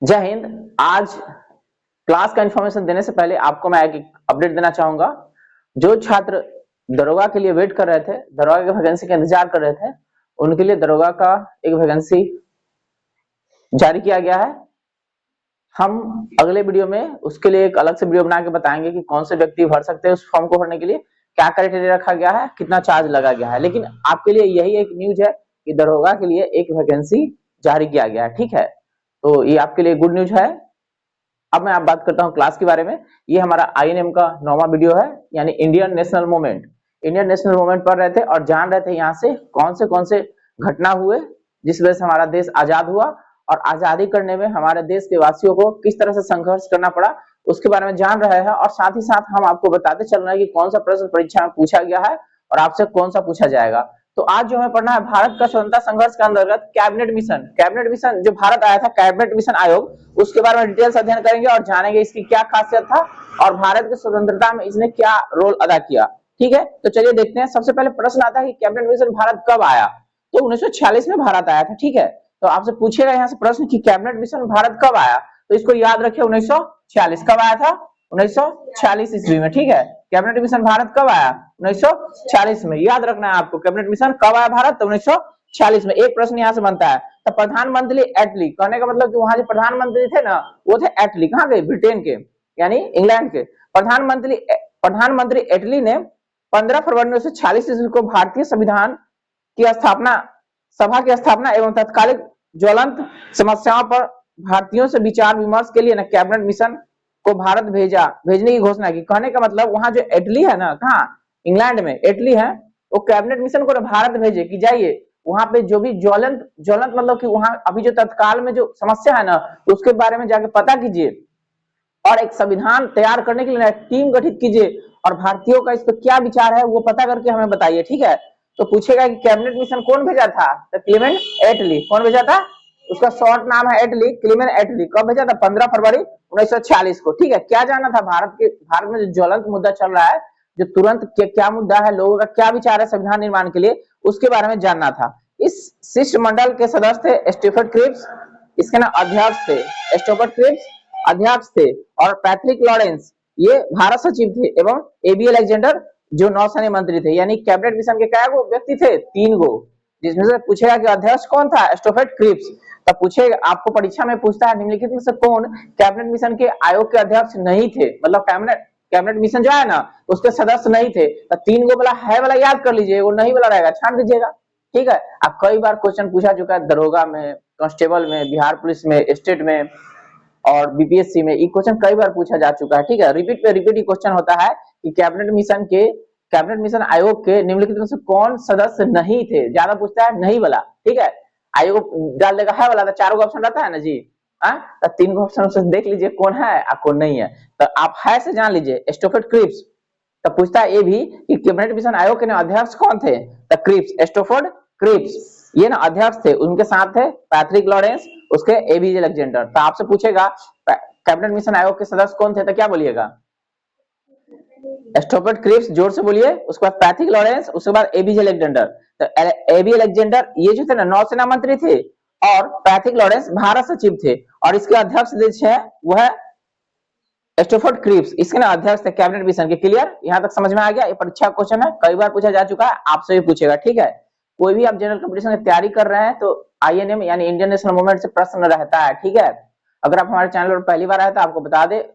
जय हिंद। आज क्लास का इन्फॉर्मेशन देने से पहले आपको मैं एक अपडेट देना चाहूंगा। जो छात्र दरोगा के लिए वेट कर रहे थे, दरोगा की वैकेंसी का इंतजार कर रहे थे, उनके लिए दरोगा का एक वैकेंसी जारी किया गया है। हम अगले वीडियो में उसके लिए एक अलग से वीडियो बना के बताएंगे कि कौन से व्यक्ति भर सकते हैं उस फॉर्म को भरने के लिए, क्या क्राइटेरिया रखा गया है, कितना चार्ज लगा गया है। लेकिन आपके लिए यही एक न्यूज है कि दरोगा के लिए एक वैकेंसी जारी किया गया है। ठीक है, तो ये आपके लिए गुड न्यूज है। अब मैं आप बात करता हूं क्लास के बारे में। ये हमारा आईएनएम का 9वां वीडियो है, यानी Indian national movement. Indian national movement पढ़ रहे थे और जान रहे थे यहाँ से कौन से घटना हुए जिस वजह से हमारा देश आजाद हुआ, और आजादी करने में हमारे देश के वासियों को किस तरह से संघर्ष करना पड़ा उसके बारे में जान रहे हैं। और साथ ही साथ हम आपको बताते चल रहे हैं कि कौन सा प्रश्न परीक्षा में पूछा गया है और आपसे कौन सा पूछा जाएगा। तो आज जो हमें पढ़ना है भारत का स्वतंत्रता संघर्ष के अंतर्गत कैबिनेट मिशन। कैबिनेट मिशन जो भारत आया था, कैबिनेट मिशन आयोग, उसके बारे में डिटेल्स अध्ययन करेंगे और जानेंगे इसकी क्या खासियत था और भारत की स्वतंत्रता में इसने क्या रोल अदा किया। ठीक है, तो चलिए देखते हैं। सबसे पहले प्रश्न आता है कि कैबिनेट मिशन भारत कब आया। तो 1946 में भारत आया था। ठीक है, तो आपसे पूछेगा यहाँ से प्रश्न कि कैबिनेट मिशन भारत कब आया, तो इसको याद रखिए 1946 कब आया था, 1946 ईस्वी में। ठीक है, कैबिनेट मिशन भारत कब आया, 1946 में। याद रखना है आपको, कैबिनेट मिशन कब आया भारत, तो 1946 में। एक प्रश्न यहाँ से बनता है। तो प्रधानमंत्री एटली, कहने का मतलब कि वहां जो प्रधानमंत्री थे ना, वो थे एटली, कहाँ के, ब्रिटेन के, यानी इंग्लैंड के। प्रधानमंत्री एटली ने 15 फरवरी 1946 ईस्वी को भारतीय संविधान की स्थापना सभा की स्थापना एवं तत्कालिक ज्वलंत समस्याओं पर भारतीयों से विचार विमर्श के लिए ना कैबिनेट मिशन को भारत भेजने की घोषणा की। कहने का मतलब वहां जो एटली है ना, कहाँ, इंग्लैंड में एटली है, वो कैबिनेट मिशन को भारत भेजे कि जाइए वहां पे जो भी ज्वलंत ज्वलंत मतलब कि वहां अभी जो तत्काल में जो समस्या है ना, उसके बारे में जाके पता कीजिए और एक संविधान तैयार करने के लिए टीम गठित कीजिए और भारतीयों का इस पर क्या विचार है वो पता करके हमें बताइए। ठीक है, तो पूछेगा कि कैबिनेट मिशन कौन भेजा था, तो क्लीमेंट एटली। कौन भेजा था, उसका शॉर्ट नाम है एटली, क्लीमेंट एटली। कब भेजा था, 15 फरवरी 1946 को। ठीक है, क्या जानना था, भारत में जो ज्वलंत मुद्दा चल रहा है, जो तुरंत क्या मुद्दा है, लोगों का क्या विचार है संविधान निर्माण के लिए, उसके बारे में जानना था। इस शिष्टमंडल के सदस्य थे स्टीफर्ड क्रिप्स, इसके ना अध्यक्ष थे स्टीफर्ड क्रिप्स, अध्यक्ष थे, और पैट्रिक लॉरेंस ये भारत सचिव थे, एवं एबी अलेक्जेंडर जो नौसेना मंत्री थे। यानी कैबिनेट मिशन के क्या व्यक्ति थे, 3 गो, जिसमें से पूछेगा कि अध्यक्ष कौन था, स्टीफर्ड क्रिप्स। तब पूछेगा, आपको परीक्षा में पूछता है निम्नलिखित में से कौन कैबिनेट मिशन के आयोग के अध्यक्ष नहीं थे, मतलब कैबिनेट मिशन जो है ना उसके सदस्य नहीं थे। तो 3 गो वाला है वाला याद कर लीजिए, वो नहीं वाला रहेगा छांट दीजिएगा। ठीक है, अब कई बार क्वेश्चन पूछा चुका है दरोगा में, कांस्टेबल में, बिहार पुलिस में, स्टेट में और बीपीएससी में। ये क्वेश्चन कई बार पूछा जा चुका है। ठीक है, रिपीट पे रिपीट क्वेश्चन होता है कि कैबिनेट मिशन आयोग के निम्नलिखित में से कौन सदस्य नहीं थे। ज्यादा पूछता है नहीं वाला। ठीक है, आयोग डाल देगा है वाला, तो 4 गो ऑप्शन रहता है ना जी, तो 3 गो ऑप्शन से देख लीजिए कौन है और कौन नहीं है। तो आप है से जान लीजिए स्टीफर्ड क्रिप्स। तो पूछता है ये भी कि कैबिनेट मिशन आयोग के अध्यक्ष कौन थे, तो क्रिप्स, स्टीफर्ड क्रिप्स ये ना अध्यक्ष थे। उनके साथ थे पैट्रिक लॉरेंस, उसके एबी अलेक्जेंडर। तो आपसे पूछेगा कैबिनेट मिशन आयोग के सदस्य कौन थे, तो क्या बोलिएगा, स्टीफर्ड क्रिप्स, जोर से बोलिए, उसके बाद पैट्रिक लॉरेंस, उसके बाद एबी अलेक्जेंडर। तो एबी अलेक्जेंडर ये जो थे ना नौसेना मंत्री थे, और पैट्रिक लॉरेंस भारत सचिव थे, और इसके अध्यक्ष जो है वो है स्टीफर्ड क्रिप्स, इसके ना अध्यक्ष थे कैबिनेट मिशन के। क्लियर, यहां तक समझ में आ गया। ये परीक्षा क्वेश्चन है, कई बार पूछा जा चुका है, आपसे भी पूछेगा। ठीक है, कोई भी आप जनरल कंपटीशन की तैयारी कर रहे हैं तो आईएनएम यानी इंडियन नेशनल मूवमेंट से प्रश्न रहता है। ठीक है, अगर आप हमारे चैनल पर पहली बार आए तो आपको बता दे,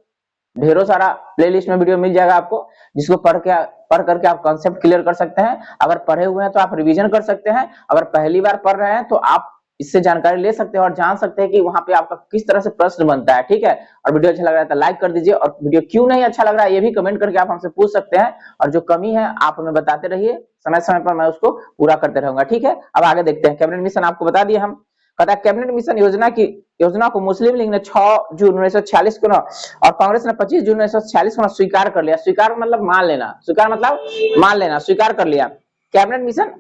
ढेरों सारा प्लेलिस्ट में वीडियो मिल जाएगा आपको, जिसको पढ़ करके आप कॉन्सेप्ट क्लियर कर सकते हैं। अगर पढ़े हुए हैं तो आप रिवीजन कर सकते हैं, अगर पहली बार पढ़ रहे हैं तो आप इससे जानकारी ले सकते हैं और जान सकते हैं कि वहां पे आपका किस तरह से प्रश्न बनता है। ठीक है, और वीडियो अच्छा लग रहा है तो लाइक कर दीजिए, और वीडियो क्यों नहीं अच्छा लग रहा है ये भी कमेंट करके आप हमसे पूछ सकते हैं, और जो कमी है आप हमें बताते रहिए, समय समय पर मैं उसको पूरा करते रहूंगा। ठीक है, अब आगे देखते हैं। कैबिनेट मिशन आपको बता दिए हम। कहता है कैबिनेट मिशन योजना को मुस्लिम लीग ने 6 जून 1946 को ना, और कांग्रेस ने 25 जून 1946 को ना स्वीकार कर लिया। स्वीकार मतलब मान लेना, स्वीकार मतलब मान लेना, स्वीकार कर लिया। कैबिनेट मिशन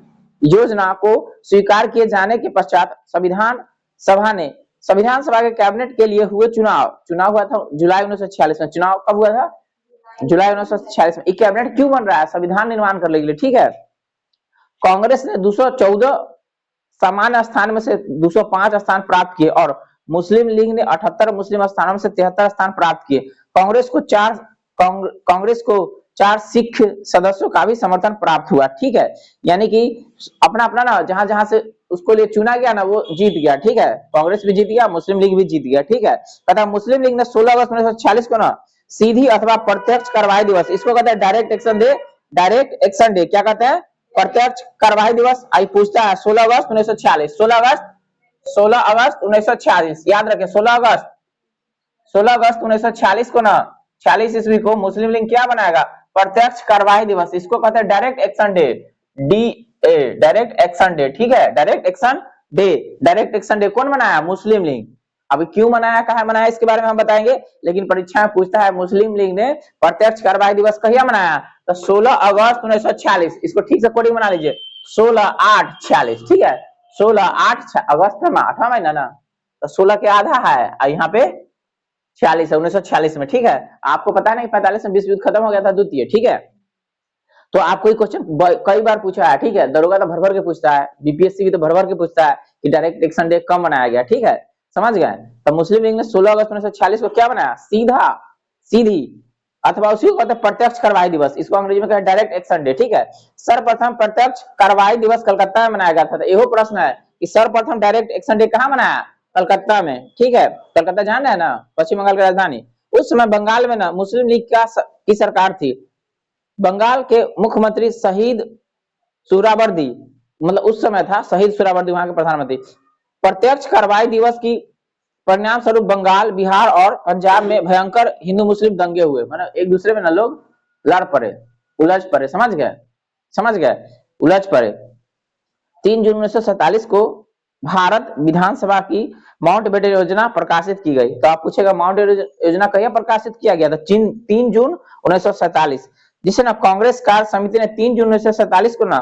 योजना को स्वीकार किए जाने के पश्चात संविधान सभा के कैबिनेट के लिए हुए चुनाव हुआ था जुलाई 1946 में। चुनाव कब हुआ था, जुलाई 1946 में। कैबिनेट क्यों बन रहा है, संविधान निर्माण करने के लिए। ठीक है, कांग्रेस ने 214 सामान्य स्थान में से 205 स्थान प्राप्त किए, और मुस्लिम लीग ने 78 मुस्लिम स्थानों में से 73 स्थान प्राप्त किए। कांग्रेस को 4 सिख सदस्यों का भी समर्थन प्राप्त हुआ। ठीक है, यानी कि अपना अपना ना जहां जहां से उसको लिए चुना गया ना वो जीत गया। ठीक है, कांग्रेस भी जीत गया, मुस्लिम लीग भी जीत गया। ठीक है, कहता मुस्लिम लीग ने 16 अगस्त 1946 को ना सीधी अथवा प्रत्यक्ष कार्रवाई दिवस, इसको कहते हैं direct action day. Direct action day क्या कहते हैं? प्रत्यक्ष कार्रवाई दिवस। आई पूछता है 16 अगस्त 1946, 16 अगस्त 1946 याद रखें। 16 अगस्त 1946 को ना 46 ईस्वी को मुस्लिम लीग क्या बनाएगा? प्रत्यक्ष कार्रवाई दिवस, इसको कहते हैं direct action day, DA, direct action day. ठीक है, direct action day. Direct action day कौन बनाया? मुस्लिम लीग। अभी क्यों मनाया, कहा मनाया, इसके बारे में हम बताएंगे, लेकिन परीक्षा में पूछता है मुस्लिम लीग ने प्रत्यक्ष कार्रवाई दिवस कहिया मनाया? तो 16 अगस्त 1946। इसको ठीक से कोडिंग बना लीजिए, 16/8/46। ठीक है, 16/8 अगस्त में 8वां महीना ना, तो 16 के आधा है, यहाँ पे 46 है, 1946 में। ठीक है, आपको पता नहीं 45 में विश्व युद्ध खत्म हो गया था, द्वितीय। ठीक है, तो आपको ये क्वेश्चन कई बार पूछा है। ठीक है, दरोगा तो भर भर के पूछता है, बीपीएससी भी तो भर भर के पूछता है कि डायरेक्ट एक्शन डे कब बनाया गया। ठीक है, समझ गए? तो मुस्लिम लीग ने 16 अगस्त 1946 को क्या बनाया? सीधी अथवा उसी को कहते हैं प्रत्यक्ष कार्रवाई दिवस, इसको अंग्रेजी में कहते हैं डायरेक्ट एक्शन डे। ठीक है, सर्वप्रथम प्रत्यक्ष कार्रवाई दिवस कलकत्ता में मनाया गया था। यही प्रश्न है कि सर्वप्रथम डायरेक्ट एक्शन डे कहां मनाया? कलकत्ता में। ठीक है, कलकत्ता जान है ना, पश्चिम बंगाल की राजधानी। उस समय बंगाल में ना मुस्लिम लीग की सरकार थी। बंगाल के मुख्यमंत्री शहीद सुहरावर्दी, मतलब उस समय था शहीद सुहरावर्दी वहां के प्रधानमंत्री। प्रत्यक्ष कार्रवाई दिवस की परिणाम स्वरूप बंगाल, बिहार और पंजाब में भयंकर हिंदू मुस्लिम दंगे हुए, मतलब एक दूसरे में ना लोग लड़ पड़े, उलझ पड़े। समझ गए, उलझ पड़े। 3 जून 1947 को भारत विधानसभा की माउंटबेटन योजना प्रकाशित की गई। तो आप पूछेगा माउंटबेटन योजना कहिया प्रकाशित किया गया था? 3 जून 1947, जिसे ना कांग्रेस कार्य समिति ने 3 जून 1947 को ना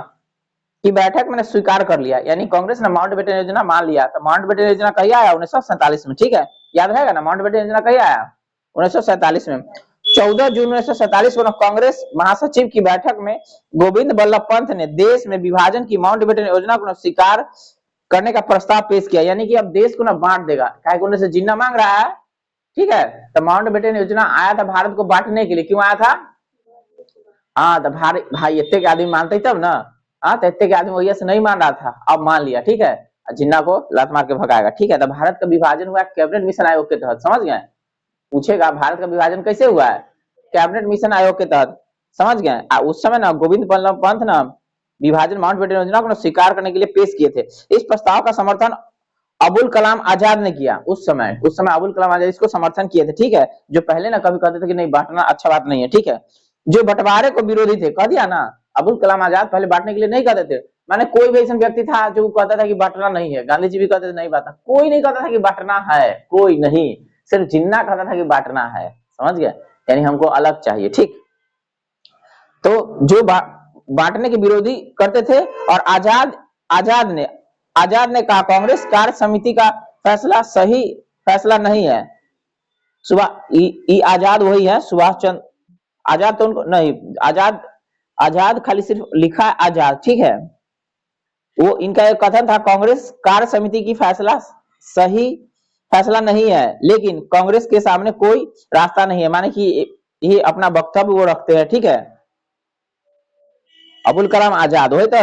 की बैठक में स्वीकार कर लिया। यानी कांग्रेस ने माउंटबेटन योजना मान लिया। तो माउंटबेटन योजना कहिया आया? 1947 में। ठीक है, याद रहेगा ना, माउंटबेटन योजना कहिया आया? 1947 में। 14 जून 1947 को कांग्रेस महासचिव की बैठक में गोविंद बल्लभ पंत ने देश में विभाजन की माउंटबेटन योजना को स्वीकार करने का प्रस्ताव पेश किया। यानी कि अब देश को ना बांट देगा, क्या से जिन्ना मांग रहा है। ठीक है, तो माउंटबेटन योजना आया था भारत को बांटने के लिए। क्यों आया था? हाँ, तो भाई इतने के आदमी मानते तब ना। हाँ, तो इतने के आदमी वही से नहीं मान रहा था, अब मान लिया। ठीक है, जिन्ना को लात मार के भगाएगा। ठीक है, तो भारत का विभाजन हुआ कैबिनेट मिशन आयोग के तहत। समझ गए? पूछेगा भारत का विभाजन कैसे हुआ है? कैबिनेट मिशन आयोग के तहत। समझ गए? उस समय ना गोविंद बल्लभ पंत ना विभाजन माउंटबेटन योजना को स्वीकार करने के लिए पेश किए थे। इस प्रस्ताव का समर्थन अबुल कलाम आजाद ने किया। उस समय अबुल कलाम आजाद इसको समर्थन किए थे। ठीक है, जो पहले ना कभी कहते थे कि नहीं बांटना अच्छा बात नहीं है। ठीक है, जो बंटवारे को विरोधी थे, कह दिया ना, अबुल कलाम आजाद पहले बांटने के लिए नहीं कहते थे। माने कोई भी ऐसा व्यक्ति था जो कहता था कि बांटना नहीं है। गांधी जी भी कहते थे नहीं बांटना, कोई नहीं कहता था कि बांटना है, कोई नहीं, सिर्फ जिन्ना कहता था कि बांटना है। समझ गए? यानी हमको अलग चाहिए। ठीक, तो जो बांटने के विरोधी करते थे। और आजाद ने कहा कांग्रेस कार्य समिति का फैसला सही फैसला नहीं है। आजाद वही है, सुभाष चंद्र आजाद। तो उनको नहीं, आजाद खाली सिर्फ लिखा है आजाद। ठीक है, वो इनका एक कथन था कांग्रेस कार्य समिति की फैसला सही फैसला नहीं है, लेकिन कांग्रेस के सामने कोई रास्ता नहीं है। माने कि ये अपना वक्तव्य वो रखते हैं। ठीक है, अबुल कलाम आजाद वही तो,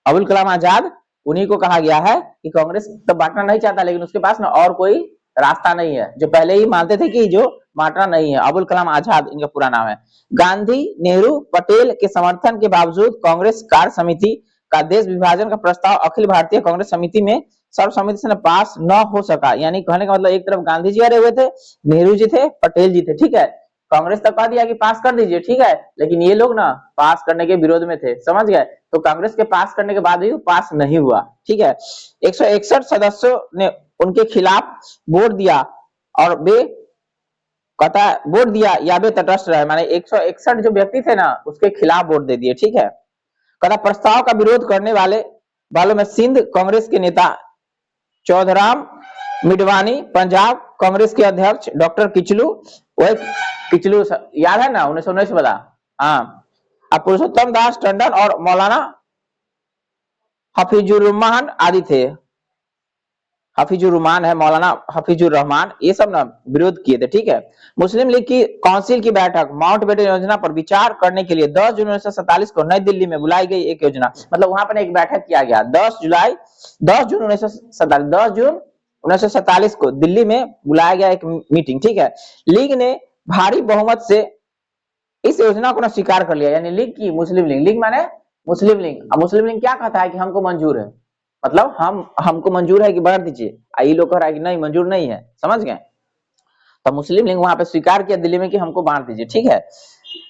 अबुल कलाम आजाद उन्हीं को कहा गया है कि कांग्रेस तो बांटना नहीं चाहता, लेकिन उसके पास ना और कोई रास्ता नहीं है। जो पहले ही मानते थे कि जो बांटना नहीं है, अबुल कलाम आजाद इनका पूरा नाम है। गांधी, नेहरू, पटेल के समर्थन के बावजूद कांग्रेस कार्य समिति का देश विभाजन का प्रस्ताव अखिल भारतीय कांग्रेस समिति में सर्वसम्मति से पास न हो सका। यानी कहने का मतलब एक तरफ गांधी जी अरे हुए थे, नेहरू जी थे, पटेल जी थे। ठीक है, कांग्रेस तक कह दिया कि पास कर दीजिए। ठीक है, लेकिन ये लोग ना पास करने के विरोध में थे। समझ गए? तो कांग्रेस के पास करने के बाद भी पास नहीं हुआ। ठीक है, 161 सदस्यों ने उनके खिलाफ वोट दिया और वे वोट दिया या वे तटस्थ रहे। माने 161 जो व्यक्ति थे ना उसके खिलाफ वोट दे दिए। ठीक है, कथा प्रस्ताव का विरोध करने वालों में सिंध कांग्रेस के नेता चौधराम मिडवानी, पंजाब कांग्रेस के अध्यक्ष डॉक्टर किचलू, वही किचलू याद है ना, 1919 वाला। हाँ, पुरुषोत्तम दास टंडन और मौलाना हफीजुर्रहमान आदि थे। हफीजुर रहमान है, मौलाना हफीजुर रहमान, ये सब ना विरोध किए थे। ठीक है, मुस्लिम लीग की काउंसिल की बैठक माउंटबेटन योजना पर विचार करने के लिए 10 जून 1947 को नई दिल्ली में बुलाई गई एक योजना, मतलब वहां पर एक बैठक किया गया 10 जून 1947 को दिल्ली में बुलाया गया एक मीटिंग। ठीक है, लीग ने भारी बहुमत से इस योजना को ना स्वीकार कर लिया, यानी लीग की मुस्लिम लीग, लीग माने मुस्लिम लीग। अब मुस्लिम लीग क्या कहता है कि हमको मंजूर है, मतलब हमको मंजूर है कि बढ़ दीजिए, ये लोग कह रहा है कि नहीं मंजूर नहीं है, समझ गए। तो मुस्लिम लीग वहां पे स्वीकार किया दिल्ली में कि हमको बांट दीजिए। ठीक है,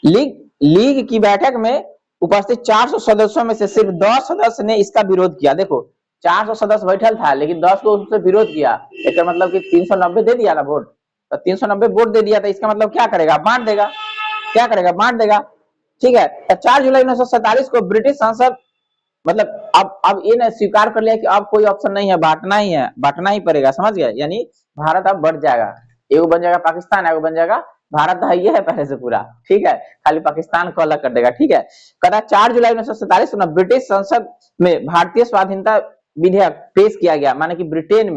लीग की बैठक में उपस्थित 400 सदस्यों में से सिर्फ 10 सदस्य ने इसका विरोध किया। देखो 400 सदस्य बैठल था लेकिन 10 को उससे विरोध किया, इसका मतलब कि 390 दे दिया ना वोट, तो 390 वोट दे दिया तो इसका मतलब क्या करेगा, बांट देगा, क्या करेगा, बांट देगा। ठीक है, तो 4 जुलाई 1947 को ब्रिटिश संसद, मतलब अब ये ना स्वीकार कर लिया कि अब कोई ऑप्शन नहीं है, बांटना ही है, बांटना ही पड़ेगा, समझ गए। यानी भारत अब बढ़ जाएगा, एगो बन जाएगा पाकिस्तान, एगो बन जाएगा भारत, है ये है पहले से पूरा। ठीक है, खाली पाकिस्तान को अलग कर देगा। ठीक है, कहता 4 जुलाई 1947 को ब्रिटिश संसद में भारतीय स्वाधीनता विधेयक पेश किया गया, माने कि ब्रिटेन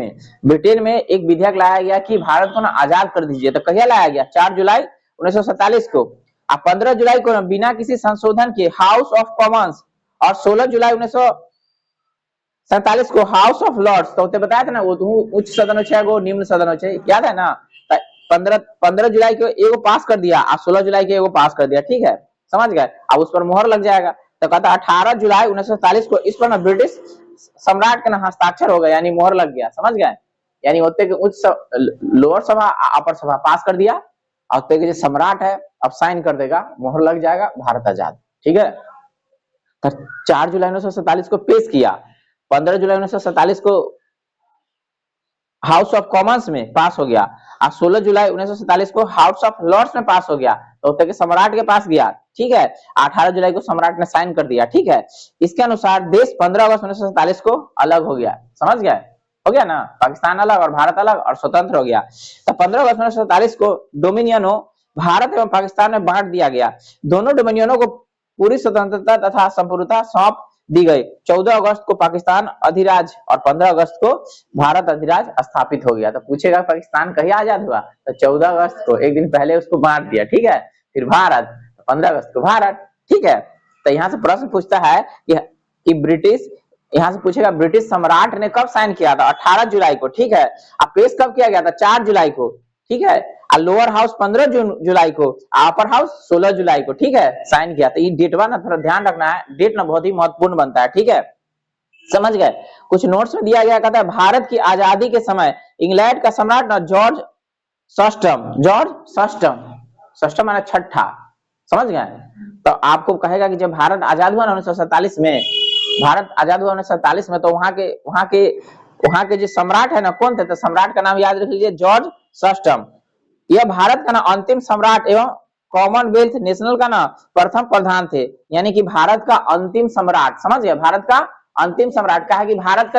में एक विधेयक लाया गया कि भारत को ना आजाद कर दीजिए। तो कहिया लाया गया, 4 जुलाई 1947 को। 15 जुलाई को बिना किसी संशोधन के हाउस ऑफ कॉमन्स, और 16 जुलाई 1947 को हाउस ऑफ लॉर्ड्स, तो बताया था ना वो उच्च सदन हो निम्न सदन हो, याद है ना। 15 जुलाई को एगो पास कर दिया और 16 जुलाई को एगो पास कर दिया। ठीक है, समझ गए, अब उस पर मोहर लग जाएगा। तो कहता 18 जुलाई 1947 को इस पर ना ब्रिटिश सम्राट का ना हस्ताक्षर हो गया, यानी मोहर लग गया, समझ गए। यानी होते कि उच्च लोअर सभा अपर सभा पास कर दिया, और होते कि जो सम्राट है अब साइन कर देगा, मोहर लग जाएगा, भारत आजाद। ठीक है, 4 जुलाई 1947 को पेश किया, 15 जुलाई 1947 को हाउस ऑफ कॉमन्स में पास हो गया, और 16 जुलाई 1947 को हाउस ऑफ लॉर्ड्स में पास हो गया, तो होता है कि सम्राट के पास गया। ठीक है, 18 जुलाई को सम्राट ने साइन कर दिया। ठीक है, इसके अनुसार देश 15 अगस्त 1947 को अलग हो गया, समझ गए, हो गया ना, पाकिस्तान अलग और भारत अलग और स्वतंत्र हो गया। तो 15 अगस्त 1947 को डोमिनियनों भारत एवं पाकिस्तान में बांट दिया गया, दोनों डोमिनियनों को पूरी स्वतंत्रता तथा संपूर्णता सौंप दी गई। 14 अगस्त को पाकिस्तान अधिराज और 15 अगस्त को भारत अधिराज स्थापित हो गया। तो पूछेगा पाकिस्तान कहीं आजाद हुआ, तो 14 अगस्त को, एक दिन पहले उसको बांट दिया। ठीक है, फिर भारत, 15 अगस्त को भारत। ठीक है, तो यहाँ से प्रश्न पूछता है कि ब्रिटिश, यहाँ से पूछेगा ब्रिटिश सम्राट ने कब साइन किया था, 18 जुलाई को। ठीक है, अब पेश कब किया गया था, 4 जुलाई को। ठीक है, लोअर हाउस 15 जुलाई को, अपर हाउस 16 जुलाई को। ठीक है, साइन किया। तो ये डेटवा ना थोड़ा ध्यान रखना है, डेट ना बहुत ही महत्वपूर्ण बनता है। ठीक है, समझ गए। कुछ नोट्स में दिया गया, कहता है भारत की आजादी के समय इंग्लैंड का सम्राट ना जॉर्ज सस्टम माने छठा, समझ गए। तो आपको कहेगा कि जब भारत आजाद हुआ ना 1947 में, भारत आजाद हुआ 1947 में, तो वहां के जो सम्राट है ना कौन थे, तो सम्राट का नाम याद रख लीजिए, जॉर्ज सस्टम। यह भारत का ना अंतिम सम्राट एवं कॉमनवेल्थ नेशनल का ना प्रथम प्रधान थे, यानी कि भारत का अंतिम सम्राट, समझ गए, भारत का अंतिम सम्राट। कहा कि भारत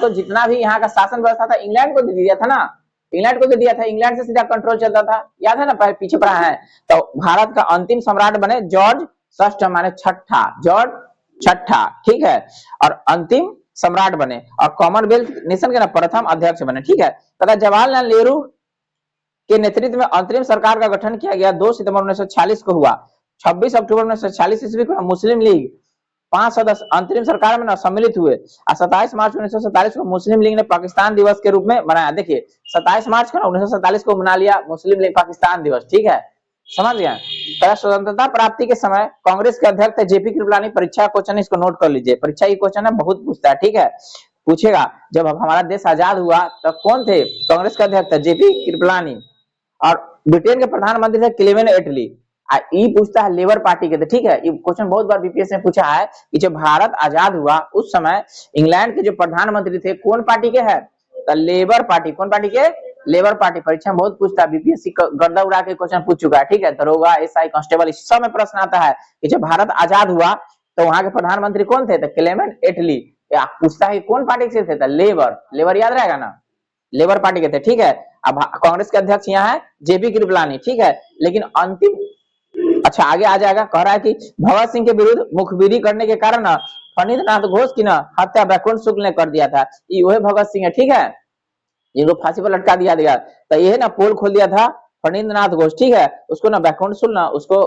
को जितना भी यहाँ का शासन व्यवस्था था इंग्लैंड को दे दिया था ना, इंग्लैंड को दे दिया था, इंग्लैंड से सीधा कंट्रोल चलता था, याद है ना, पीछे पड़ा है। तो भारत का अंतिम सम्राट बने जॉर्ज सस्टम, माने छठा, जॉर्ज छठा। ठीक है, और अंतिम सम्राट बने, और कॉमनवेल्थ नेशन के ना प्रथम अध्यक्ष बने। ठीक है, तथा जवाहरलाल नेहरू के नेतृत्व में अंतरिम सरकार का गठन किया गया, 2 सितंबर 1946 को हुआ। 26 अक्टूबर 1946 ईस्वी को मुस्लिम लीग 5 सदस्य अंतरिम सरकार में सम्मिलित हुए, और 27 मार्च 1947 को मुस्लिम लीग ने पाकिस्तान दिवस के रूप में मनाया। देखिए 27 मार्च को 1947 को मना लिया मुस्लिम लीग पाकिस्तान दिवस। ठीक है, समझ गए। स्वतंत्रता प्राप्ति के समय कांग्रेस के अध्यक्ष जेपी कृपलानी, परीक्षा क्वेश्चन इसको नोट कर लीजिए, परीक्षा की क्वेश्चन है, बहुत पूछता है। ठीक है, पूछेगा जब हमारा देश आजाद हुआ तब कौन थे, कांग्रेस के अध्यक्ष जेपी कृपलानी, और ब्रिटेन के प्रधानमंत्री थे क्लेमेंट एटली। ये पूछता है लेबर पार्टी के थे। ठीक है, ये क्वेश्चन बहुत बार बीपीएससी में पूछा है कि जब भारत आजाद हुआ उस समय इंग्लैंड के जो प्रधानमंत्री थे कौन पार्टी के हैं, तो लेबर पार्टी। कौन पार्टी के, लेबर पार्टी। परीक्षा में बहुत पूछता है, बीपीएससी गर्दा उड़ा के क्वेश्चन पूछ चुका है। ठीक है, दरोगा, एसआई, कांस्टेबल, इस सब में प्रश्न आता है कि जब भारत आजाद हुआ तो वहां के प्रधानमंत्री कौन थे, तो क्लेमेंट एटली। पूछता है कौन पार्टी से थे, तो लेबर याद रहेगा ना, लेबर पार्टी के थे। ठीक है, अब कांग्रेस के अध्यक्ष यहाँ है जेपी कृपलानी। ठीक है, लेकिन अंतिम, अच्छा आगे आ जाएगा, कह रहा है कि भगत सिंह के विरुद्ध मुखबिरी करने के कारण फणींद्रनाथ घोष की ना हत्या वैकुंठ शुक्ल ने कर दिया था। ये वही भगत सिंह है, ठीक है, जिनको फांसी पर लटका दिया गया। तो ये ना पोल खोल दिया था फणींद्रनाथ घोष, ठीक है, उसको ना वैकुंठ शुक्ल ना उसको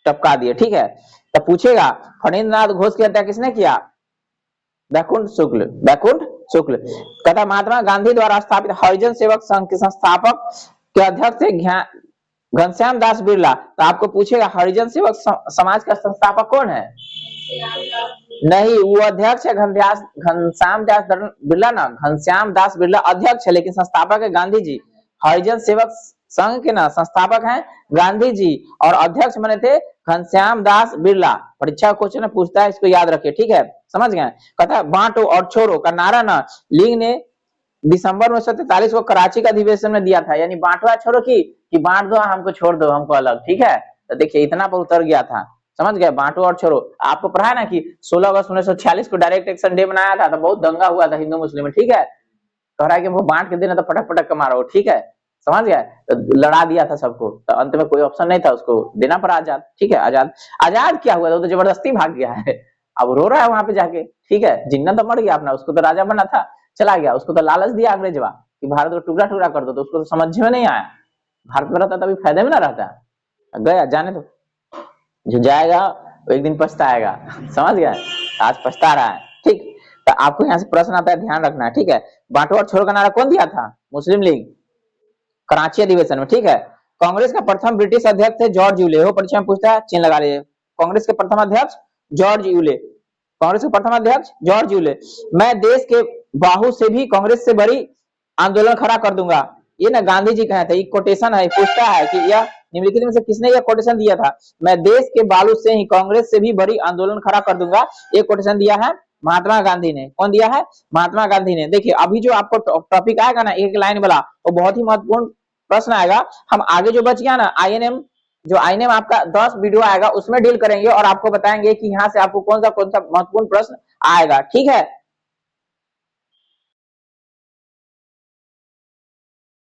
टपका दिए, ठीक है। तो पूछेगा फणींद्रनाथ घोष की हत्या किसने किया? वैकुंठ शुक्ल, वैकुंठ शुक्ल। कहता महात्मा गांधी द्वारा स्थापित हरिजन सेवक संघ के संस्थापक के अध्यक्ष थे घनश्याम दास बिरला। तो आपको पूछेगा हरिजन सेवक समाज का संस्थापक कौन है? नहीं, वो अध्यक्ष है घनश्याम दास बिरला ना, घनश्याम दास बिरला अध्यक्ष है, लेकिन संस्थापक है गांधी जी। हरिजन सेवक संघ के ना संस्थापक हैं गांधी जी और अध्यक्ष बने थे घनश्याम दास बिरला। परीक्षा क्वेश्चन में पूछता है, इसको याद रखिए, ठीक है, समझ गए। कहता है बांटो और छोड़ो का नारा ना लीग ने दिसंबर 1943 को कराची का अधिवेशन में दिया था। यानी बांटवा छोड़ो कि बांट दो हमको, छोड़ दो हमको अलग, ठीक है। तो देखिए इतना पर उतर गया था, समझ गए, बांटो और छोड़ो। आपको पढ़ा है ना कि 16 अगस्त 1946 को डायरेक्ट एक्शन डे बनाया था, तो बहुत दंगा हुआ था हिंदू मुस्लिम में, ठीक है। कह रहा है कि वो बांट के देना तो पटक पटक के मारो, ठीक है, समझ गया। तो लड़ा दिया था सबको, तो अंत में कोई ऑप्शन नहीं था, उसको देना पड़ा आजाद, ठीक है। आजाद आजाद क्या हुआ था, तो जबरदस्ती भाग गया है, अब रो रहा है वहां पे जाके, ठीक है। जिन्ना तो मर गया अपना, उसको तो राजा बना था, चला गया। उसको तो लालच दिया अंग्रेजवा कि भारत को टुकड़ा टुकड़ा कर दो, तो उसको तो समझ में नहीं आया। भारत में रहता तभी फायदे में ना रहता, गया, जाने दो, जो जाएगा वो एक दिन पछताएगा, समझ गया। आज पछता रहा है, ठीक। तो आपको यहाँ से प्रश्न आता है, ध्यान रखना है, ठीक है। बांटो और छोड़ो का नारा कौन दिया था? मुस्लिम लीग, कराची अधिवेशन में, ठीक है। कांग्रेस का प्रथम ब्रिटिश अध्यक्ष थे जॉर्ज यूले। वो परीक्षा में पूछता है, चिन्ह लगा लीजिए। कांग्रेस के प्रथम अध्यक्ष जॉर्ज यूले, कांग्रेस के प्रथम अध्यक्ष जॉर्ज यूले। मैं देश के बाहु से भी कांग्रेस से बड़ी आंदोलन खड़ा कर दूंगा, ये ना गांधी जी कहे थे। कोटेशन है, पूछता है कि यह निम्नलिखित में से किसने यह कोटेशन दिया था? मैं देश के बालू से ही कांग्रेस से भी बड़ी आंदोलन खड़ा कर दूंगा, ये कोटेशन दिया है महात्मा गांधी ने। कौन दिया है? महात्मा गांधी ने। देखिए अभी जो आपको टॉपिक आएगा ना एक लाइन वाला, वो बहुत ही महत्वपूर्ण प्रश्न आएगा। हम आगे जो बच गया ना आईएनएम, जो आईएनएम आपका 10 वीडियो आएगा उसमें डील करेंगे और आपको बताएंगे कि यहाँ से आपको कौन सा महत्वपूर्ण प्रश्न आएगा, ठीक है।